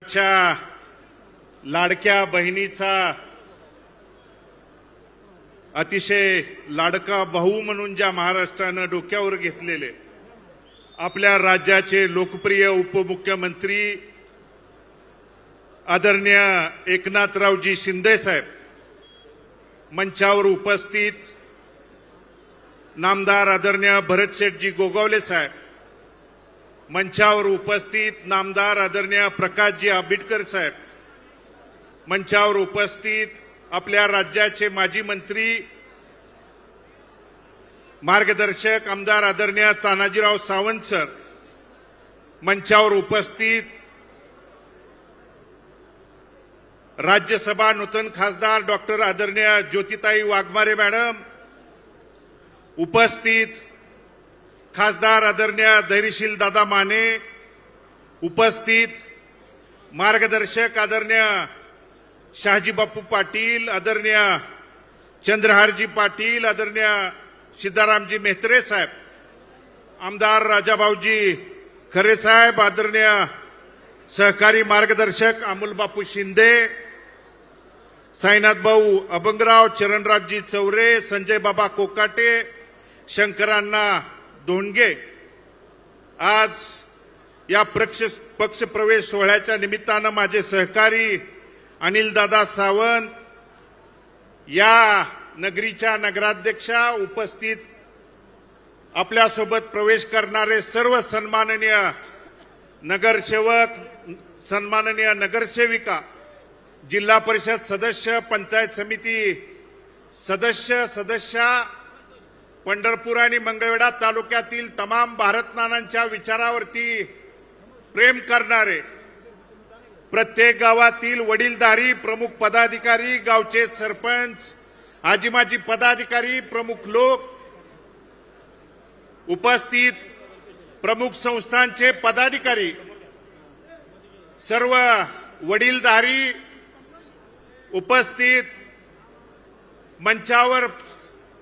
च्या लाडक्या बहिणीचा अतिशय लाडका भाऊ म्हणून ज्या महाराष्ट्रानं डोक्यावर घेतलेले आपल्या राज्याचे लोकप्रिय उपमुख्यमंत्री आदरणीय एकनाथरावजी शिंदे साहेब, मंचावर उपस्थित नामदार आदरणीय भरतशेठजी गोगावले साहेब, मंचावर उपस्थित नामदार आदरणीय प्रकाशजी आंबेडकर साहेब, मंचावर उपस्थित आपल्या राज्याचे माजी मंत्री मार्गदर्शक आमदार आदरणीय तानाजीराव सावंत सर, मंचावर उपस्थित राज्यसभा नूतन खासदार डॉक्टर आदरणीय ज्योतिताई वाघमारे मॅडम, उपस्थित खासदार आदरणीय धैर्यशील दादा माने, उपस्थित मार्गदर्शक आदरणीय शहाजी बापू पाटील, आदरणीय चंद्रहारजी पाटील, आदरणीय सिद्धारामजी मेहत्रे साहेब, आमदार राजाभाऊजी खरे साहेब, आदरणीय सहकारी मार्गदर्शक अमोल बापू शिंदे, साईनाथ भाऊ अभंगराव, चरणराजजी चौरे, संजय बाबा कोकाटे, शंकरांना धोंडगे, आज या पक्षप्रवेश सोहळ्याच्या निमित्तानं माझे सहकारी अनिलदादा सावंत, या नगरीच्या नगराध्यक्षा, उपस्थित आपल्यासोबत प्रवेश करणारे सर्व सन्माननीय नगरसेवक, सन्माननीय नगरसेविका, जिल्हा परिषद सदस्य, पंचायत समिती सदस्या, पंढरपूर आणि मंगळवेढा तालुक्यातील तमाम भारत नानांच्या विचारावरती प्रेम करणारे, प्रत्येक गावातील वडीलधारी प्रमुख पदाधिकारी, गावचे सरपंच, आजीमाजी पदाधिकारी, प्रमुख लोक, उपस्थित प्रमुख संस्थांचे पदाधिकारी, सर्व वडीलधारी, उपस्थित मंचावर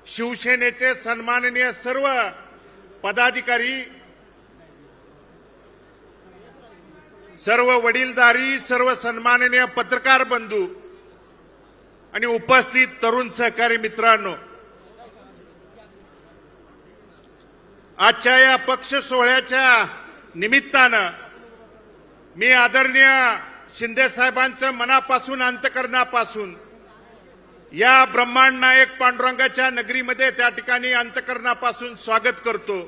शिवसेनेचे सन्माननीय सर्व पदाधिकारी, सर्व वडीलधारी, सर्व सन्माननीय पत्रकार बंधू आणि उपस्थित तरुण सहकारी मित्रांनो, आजच्या या पक्ष सोहळ्याच्या निमित्तानं मी आदरणीय शिंदे साहेबांचं मनापासून, अंतकरणापासून या ब्रह्मांड नायक पांडुरंगाच्या नगरीमध्ये त्या ठिकाणी अंतकरणापासून स्वागत करतो.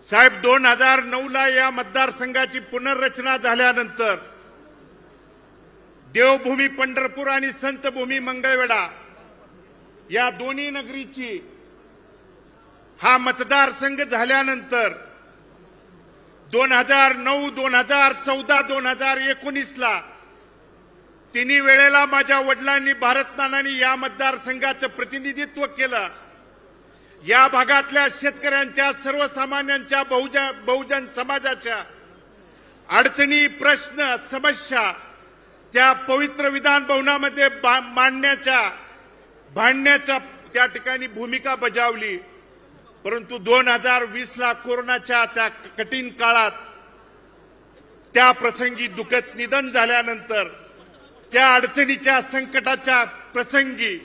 साहेब, 2009ला या मतदारसंघाची पुनर्रचना झाल्यानंतर देवभूमी पंढरपूर आणि संतभूमी मंगळवेढा या दोन्ही नगरीची हा मतदारसंघ झाल्यानंतर 2009, 2014, 2019ला तिन्ही वेळेला माझ्या वडिलांनी, भारत नानांनी या मतदारसंघाचं प्रतिनिधित्व केलं. या भागातल्या शेतकऱ्यांच्या, सर्वसामान्यांच्या, बहुजन समाजाच्या अडचणी, प्रश्न, समस्या त्या पवित्र विधान भवनामध्ये भांडण्याच्या त्या ठिकाणी भूमिका बजावली. परंतु 2020ला कोरोनाच्या त्या कठीण काळात, त्या प्रसंगी दुःखद निधन झाल्यानंतर, त्या अडचणीच्या, संकटाच्या प्रसंगी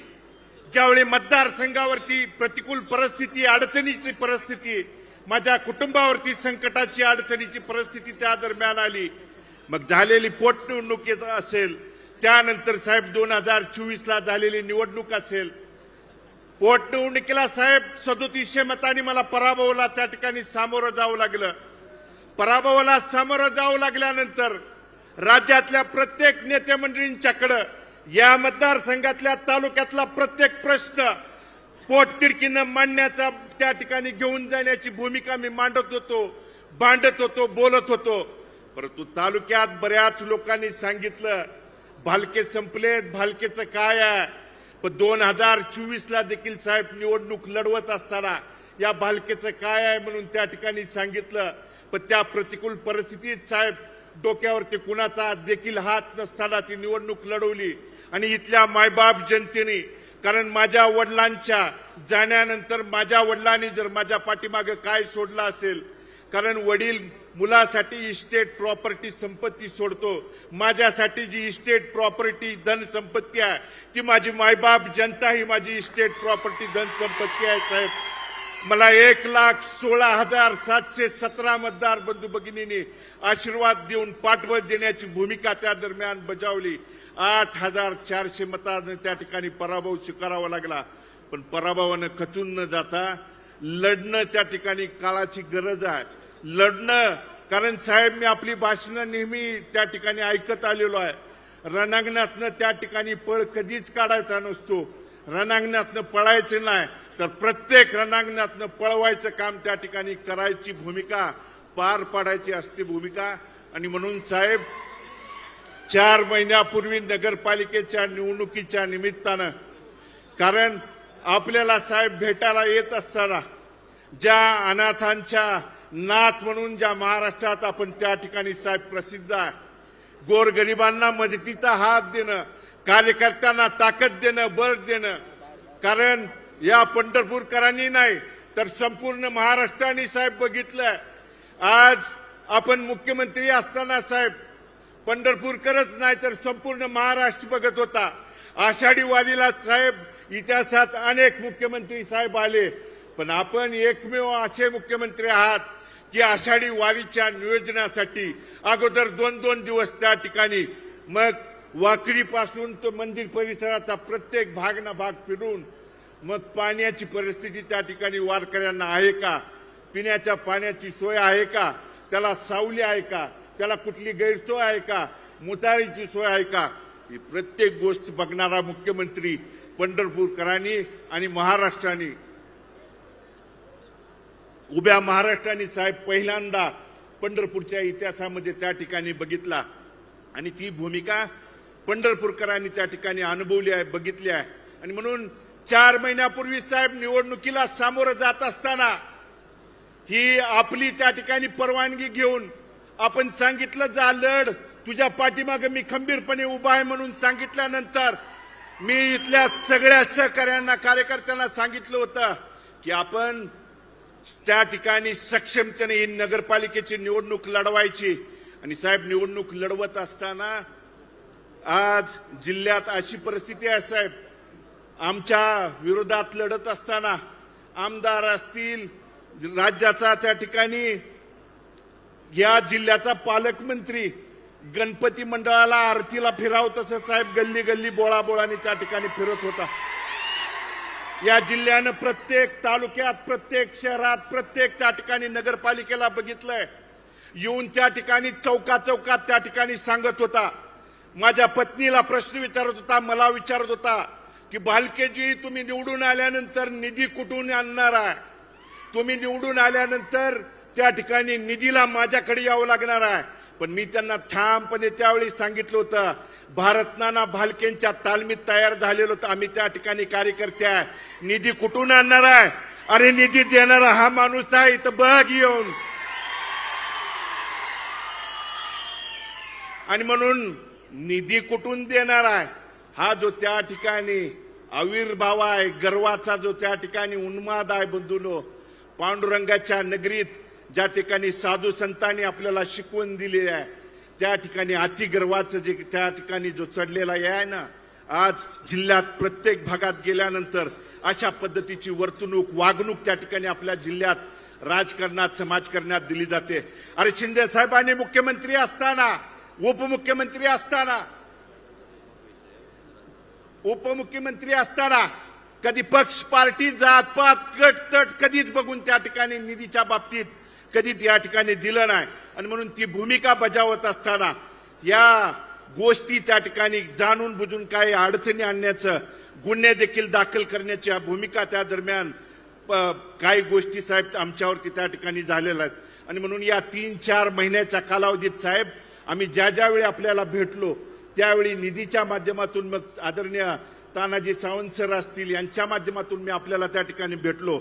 ज्यावेळी मतदारसंघावरती प्रतिकूल परिस्थिती, अडचणीची परिस्थिती, माझ्या कुटुंबावरती संकटाची, अडचणीची परिस्थिती त्या दरम्यान आली. मग झालेली पोटनिवडणूक असेल, त्यानंतर साहेब 2024ला झालेली निवडणूक असेल, पोटनिवडणुकीला साहेब 3700 मतांनी मला पराभवाला त्या ठिकाणी सामोरं जावं लागलं. पराभवाला सामोरं जावं लागल्यानंतर राज्यातल्या प्रत्येक नेते मंडळींच्याकडे या मतदारसंघातल्या, तालुक्यातला प्रत्येक प्रश्न पोटतिडकीनं मांडण्याचा, त्या ठिकाणी घेऊन जाण्याची भूमिका मी मांडत होतो, भांडत होतो, बोलत होतो. परंतु तालुक्यात बऱ्याच लोकांनी सांगितलं भालके संपलेत, भालकेचं काय आहे. पण 2024ला देखील साहेब निवडणूक लढवत असताना या भालकेचं काय आहे म्हणून त्या ठिकाणी सांगितलं. पण त्या प्रतिकूल परिस्थितीत साहेब डोक्यावरती कुणाचा देखील हात नसताना ती निवडणूक लढवली. आणि इथल्या मायबाप जनतेने, कारण माझ्या वडिलांच्या जाण्यानंतर माझ्या वडिलांनी जर माझ्या पाठीमागे काय सोडलं असेल, कारण वडील मुलासाठी इस्टेट प्रॉपर्टी संपत्ती सोडतो. माझ्यासाठी जी इस्टेट प्रॉपर्टी धन संपत्ती आहे ती माझी मायबाप जनता ही माझी इस्टेट प्रॉपर्टी धन संपत्ती आहे साहेब. मला 1,16,717 मतदार बंधू भगिनींनी आशीर्वाद देऊन पाठबळ देण्याची भूमिका त्या दरम्यान बजावली. 8,400 मतांनी त्या ठिकाणी पराभव स्वीकारावा लागला. पण पराभवानं खचून न जाता लढणं त्या ठिकाणी काळाची गरज आहे. लढणं, कारण साहेब मी आपली भाषणं नेहमी त्या ठिकाणी ऐकत आलेलो आहे. रणांगणातनं त्या ठिकाणी पळ कधीच काढायचा नसतो. रणांगणातनं पळायचं नाही तर प्रत्येक रणांगणातनं पळवायचं काम त्या ठिकाणी करायची भूमिका, पार पाडायची असते भूमिका. आणि म्हणून साहेब 4 महिन्यापूर्वी नगरपालिकेच्या निवडणुकीच्या निमित्तानं, कारण आपल्याला साहेब भेटायला येत असताना ज्या अनाथांच्या नाथ म्हणून ज्या महाराष्ट्रात आपण त्या ठिकाणी साहेब प्रसिद्ध आहे, गोरगरिबांना मदतीचा हात देणं, कार्यकर्त्यांना ताकद देणं, बळ देणं. कारण या पंढरपूरकरांनी नाही तर संपूर्ण महाराष्ट्राने साहेब बघितलंय. आज आपण मुख्यमंत्री असताना साहेब पंढरपूरकरच नाही तर संपूर्ण महाराष्ट्र बघत होता. आषाढी वारीला साहेब इतिहासात अनेक मुख्यमंत्री साहेब आले, पण आपण एकमेव असे मुख्यमंत्री आहात की आषाढी वारीच्या नियोजनासाठी अगोदर 2-2 दिवस त्या ठिकाणी, मग वाकरीपासून तो मंदिर परिसराचा प्रत्येक भाग ना भाग फिरून, मग पाण्याची परिस्थिती त्या ठिकाणी वारकऱ्यांना आहे का, पिण्याच्या पाण्याची सोय आहे का, त्याला सावली आहे का, त्याला कुठली गैरसोय आहे का, मुतारीची सोय आहे का, ही प्रत्येक गोष्ट बघणारा मुख्यमंत्री पंढरपूरकरांनी आणि महाराष्ट्राने, उभ्या महाराष्ट्राने साहेब पहिल्यांदा पंढरपूरच्या इतिहासामध्ये त्या ठिकाणी बघितला. आणि ती भूमिका पंढरपूरकरांनी त्या ठिकाणी अनुभवली आहे, बघितली आहे. आणि म्हणून 4 महिन्यापूर्वी साहेब निवडणुकीला सामोरं जात असताना ही आपली त्या ठिकाणी परवानगी घेऊन आपण सांगितलं, जा लढ, तुझ्या पाठीमागे मी खंबीरपणे उभा आहे म्हणून सांगितल्यानंतर मी इथल्या सगळ्या सहकार्यांना, कार्यकर्त्यांना सांगितलं होतं की आपण त्या ठिकाणी सक्षमतेने ही नगरपालिकेची निवडणूक लढवायची. आणि साहेब निवडणूक लढवत असताना आज जिल्ह्यात अशी परिस्थिती आहे साहेब, आमच्या विरोधात लढत असताना आमदार असतील, राज्याचा त्या ठिकाणी या जिल्ह्याचा पालकमंत्री गणपती मंडळाला आरतीला फिराव तसं साहेब गल्ली गल्ली बोळाबोळाने त्या ठिकाणी फिरत होता. या जिल्ह्यानं प्रत्येक तालुक्यात, प्रत्येक शहरात, प्रत्येक त्या ठिकाणी नगरपालिकेला बघितलंय. येऊन त्या ठिकाणी चौकात त्या ठिकाणी सांगत होता. माझ्या पत्नीला प्रश्न विचारत होता, मला विचारत होता की भालकेजी तुम्ही निवडून आल्यानंतर निधी कुठून आणणार आहे, तुम्ही निवडून आल्यानंतर त्या ठिकाणी निधीला माझ्याकडे यावं लागणार आहे. पण मी त्यांना ठामपणे त्यावेळी सांगितलं होतं, भारत नाना भालकेंच्या तालमीत तयार झालेलो होतं आम्ही त्या ठिकाणी कार्यकर्ते आहे. निधी कुठून आणणार आहे, अरे निधी देणारा हा माणूस आहे, इथं बघ येऊन. आणि म्हणून निधी कुठून देणार आहे, हा जो त्या ठिकाणी आविर्भाव आहे, गर्वाचा जो त्या ठिकाणी उन्माद आहे बंधूनो, पांडुरंगाच्या नगरीत ज्या ठिकाणी साधू संतांनी आपल्याला शिकवण दिली आहे, त्या ठिकाणी अतिगर्वाचं जे त्या ठिकाणी जो चढलेला आहे ना, आज जिल्ह्यात प्रत्येक भागात गेल्यानंतर अशा पद्धतीची वर्तणूक, वागणूक त्या ठिकाणी आपल्या जिल्ह्यात राजकारणात, समाजकारणात दिली जाते. अरे शिंदे साहेबांनी मुख्यमंत्री असताना, उपमुख्यमंत्री असताना कधी पक्ष, पार्टी, जात पात, गट तट कधीच बघून त्या ठिकाणी निधीच्या बाबतीत कधी त्या ठिकाणी दिलं नाही. आणि म्हणून ती भूमिका बजावत असताना या गोष्टी त्या ठिकाणी जाणून बुजून काही अडचणी आणण्याचं, गुन्हे देखील दाखल करण्याची भूमिका त्या दरम्यान काही गोष्टी साहेब आमच्यावरती त्या ठिकाणी झालेल्या आहेत. आणि म्हणून या 3-4 महिन्याच्या कालावधीत साहेब आम्ही ज्यावेळी आपल्याला भेटलो त्यावेळी निधीच्या माध्यमातून, मग आदरणीय तानाजी सावंत सर असतील यांच्या माध्यमातून मी आपल्याला त्या ठिकाणी भेटलो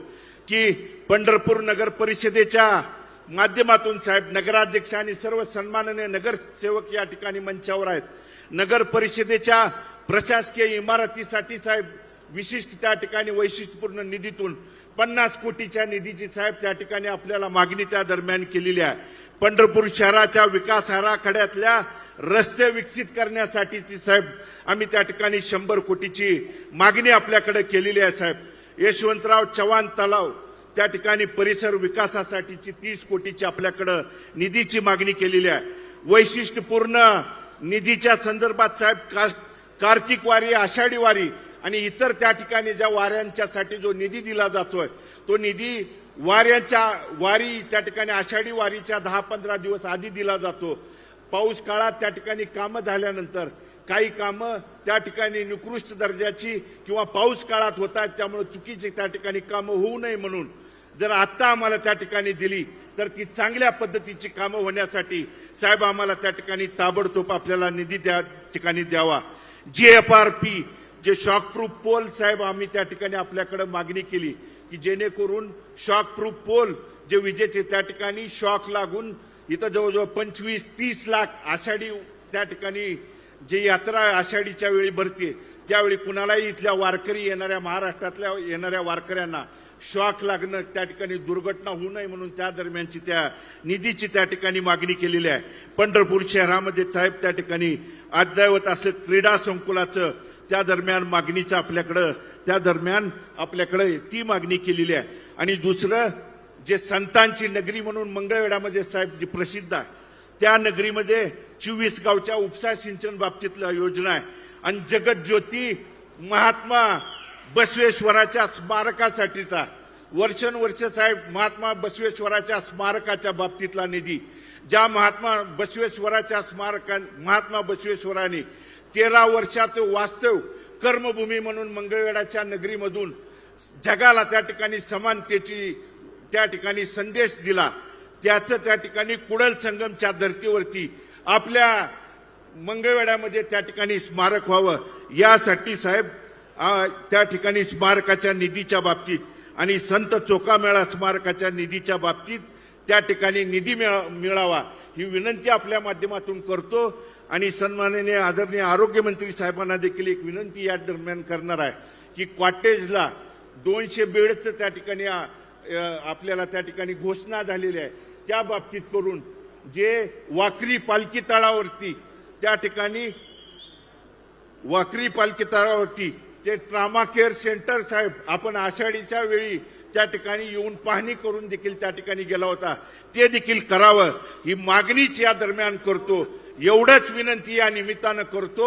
की पंढरपूर नगर परिषदेच्या माध्यमातून साहेब नगराध्यक्ष आणि सर्व सन्माननीय नगरसेवक या ठिकाणी मंचावर आहेत. नगर परिषदेच्या प्रशासकीय इमारतीसाठी साहेब विशिष्ट त्या ठिकाणी वैशिष्ट्यपूर्ण निधीतून 50 कोटीच्या निधीची साहेब त्या ठिकाणी आपल्याला मागणी त्या दरम्यान केलेली आहे. पंढरपूर शहराच्या विकास आराखड्यातल्या रस्ते विकसित करण्यासाठीची साहेब आम्ही त्या ठिकाणी 100 कोटीची मागणी आपल्याकडे केलेली आहे साहेब. यशवंतराव चव्हाण तलाव त्या ठिकाणी परिसर विकासासाठीची 30 कोटीची आपल्याकडे निधीची मागणी केलेली आहे. वैशिष्ट्यपूर्ण निधीच्या संदर्भात साहेब कार्तिक वारी, आषाढी वारी आणि इतर त्या ठिकाणी ज्या वाऱ्यांच्यासाठी जो निधी दिला जातोय तो निधी वारी त्या ठिकाणी आषाढी वारीच्या 10-15 दिवस आधी दिला जातो. पाऊस काळात त्या ठिकाणी कामं झाल्यानंतर काही कामं त्या ठिकाणी निकृष्ट दर्जाची किंवा पाऊस काळात होतात त्यामुळे चुकीची त्या ठिकाणी कामं होऊ नये म्हणून जर आत्ता आम्हाला त्या ठिकाणी दिली तर ती चांगल्या पद्धतीची कामं होण्यासाठी साहेब आम्हाला त्या ठिकाणी ताबडतोब आपल्याला निधी त्या ठिकाणी द्यावा. GFRP जे शॉकप्रूफ पोल साहेब आम्ही त्या ठिकाणी आपल्याकडे मागणी केली की जेणेकरून शॉकप्रूफ पोल जे विजेचे त्या ठिकाणी शॉक लागून इथं जवळजवळ 25-30 लाख आषाढी त्या ठिकाणी जे यात्रा आषाढीच्या वेळी भरते त्यावेळी कुणालाही इथल्या वारकरी येणाऱ्या महाराष्ट्रातल्या येणाऱ्या वारकऱ्यांना शॉक लागणं त्या ठिकाणी दुर्घटना होऊ नये म्हणून त्या दरम्यानची त्या निधीची त्या ठिकाणी मागणी केलेली आहे. पंढरपूर शहरामध्ये साहेब त्या ठिकाणी अद्ययावत असं क्रीडा संकुलाचं त्या दरम्यान मागणीचं आपल्याकडे ती मागणी केलेली आहे. आणि दुसरं जे संतांची नगरी म्हणून मंगळवेढ्यामध्ये साहेब जी प्रसिद्ध आहे त्या नगरीमध्ये 24 गावच्या उपसा सिंचन बाबतीतल्या योजना आहे आणि जगज्योती महात्मा बसवेश्वराच्या स्मारकासाठीचा वर्षानुवर्ष साहेब महात्मा बसवेश्वराच्या स्मारकाच्या बाबतीतला निधी ज्या महात्मा बसवेश्वराने 13 वर्षाचं वास्तव कर्मभूमी म्हणून मंगळवेढ्याच्या नगरीमधून जगाला त्या ठिकाणी समानतेची त्या ठिकाणी संदेश दिला त्याचं त्या ठिकाणी कुडल संगमच्या धर्तीवरती आपल्या मंगळवेढ्यामध्ये त्या ठिकाणी स्मारक व्हावं यासाठी साहेब त्या ठिकाणी स्मारकाच्या निधीच्या बाबतीत आणि संत चोखामेळा स्मारकाच्या निधीच्या बाबतीत त्या ठिकाणी निधी मिळावा ही विनंती आपल्या माध्यमातून करतो. आणि सन्माननीय आदरणीय आरोग्यमंत्री साहेबांना देखील एक विनंती या दरम्यान करणार आहे की कॉटेजला 200 बेडचं त्या ठिकाणी आपल्याला त्या ठिकाणी घोषणा झालेली आहे त्या बाबतीत करून जे वाकरी पालखी तळावरती त्या ठिकाणी ते ट्रामा केअर सेंटर साहेब आपण आषाढीच्या वेळी त्या ठिकाणी येऊन पाहणी करून देखील त्या ठिकाणी गेला होता ते देखील करावं ही मागणीच या दरम्यान करतो. एवढंच विनंती या निमित्तानं करतो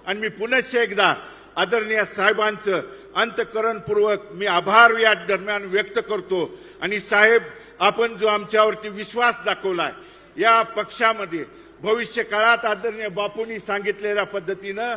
आणि मी पुनश्च एकदा आदरणीय साहेबांचं अंतःकरणपूर्वक मी आभार या दरम्यान व्यक्त करतो. आणि साहेब आपण जो आमच्यावरती विश्वास दाखवलाय या पक्षामध्ये भविष्य काळात आदरणीय बापूंनी सांगितलेल्या पद्धतीनं